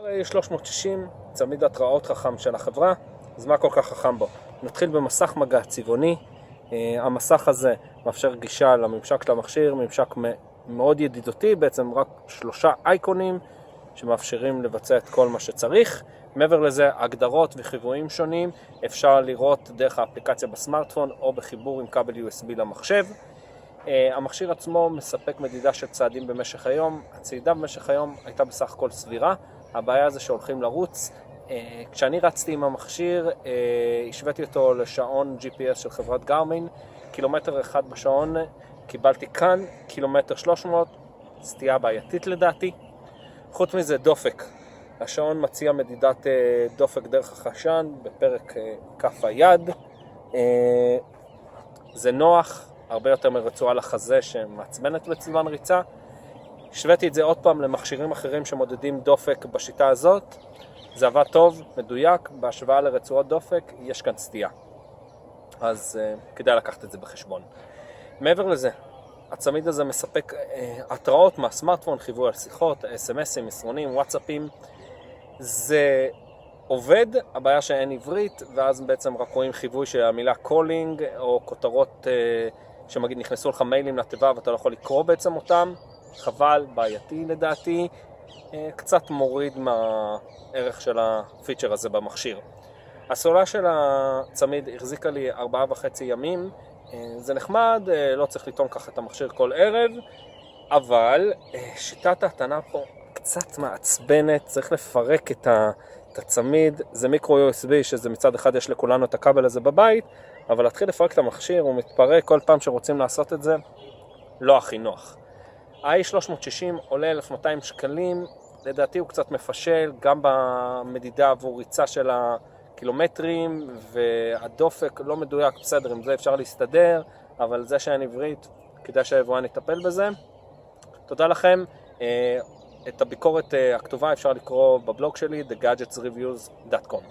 A360, צמיד התראות חכם של החברה. אז מה כל כך חכם בו? נתחיל במסך מגע צבעוני. המסך הזה מאפשר גישה לממשק של המכשיר, ממשק מאוד ידידותי, בעצם רק 3 אייקונים שמאפשרים לבצע את כל מה שצריך. מעבר לזה, הגדרות וחיוויים שונים אפשר לראות דרך האפליקציה בסמארטפון או בחיבור עם כבל USB למחשב. המכשיר עצמו מספק מדידה של צעדים במשך היום. הצעידה במשך היום הייתה בסך הכל סבירה. הבעיה זה שהולכים לרוץ. כשאני רצתי עם המכשיר, השוויתי אותו לשעון GPS של חברת גארמין. 1 קילומטר בשעון, קיבלתי כאן 1.3 קילומטר, סטייה בעייתית לדעתי. חוץ מזה, דופק. השעון מציע מדידת דופק דרך החשן בפרק כף היד. זה נוח, הרבה יותר מרצועה לחזה שמעצבנת בזמן ריצה. השוויתי את זה עוד פעם למכשירים אחרים שמודדים דופק בשיטה הזאת. זה עבד טוב, מדויק, בהשוואה לרצועות דופק יש כאן סטייה. אז כדאי לקחת את זה בחשבון. מעבר לזה, הצמיד הזה מספק התראות מהסמארטפון, חיווי על שיחות, SMSים, מסרונים, וואטסאפים. זה עובד, הבעיה שאין עברית, ואז בעצם רק רואים חיווי של המילה קולינג, או כותרות שמגיד נכנסו לך מיילים לתיבה ואתה לא יכול לקרוא בעצם אותם. חבל, בעייתי לדעתי, קצת מוריד מהערך של הפיצ'ר הזה במכשיר. הסוללה של הצמיד החזיקה לי 4.5 ימים. זה נחמד, לא צריך לטעון ככה את המכשיר כל ערב, אבל שיטת ההטענה פה קצת מעצבנת. צריך לפרק את הצמיד. זה מיקרו USB שזה מצד אחד יש לכולנו את הכבל הזה בבית, אבל להתחיל לפרק את המכשיר הוא מתפרק כל פעם שרוצים לעשות את זה, לא הכי נוח. ה-A360 עולה 1,200 שקלים, לדעתי הוא קצת מפשל, גם במדידה עבור ריצה של הקילומטרים, והדופק לא מדויק, בסדר, עם זה אפשר להסתדר, אבל זה שאין עברית, כדאי שהיבואן יטפל בזה. תודה לכם. את הביקורת הכתובה אפשר לקרוא בבלוג שלי, thegadgetsreviews.com.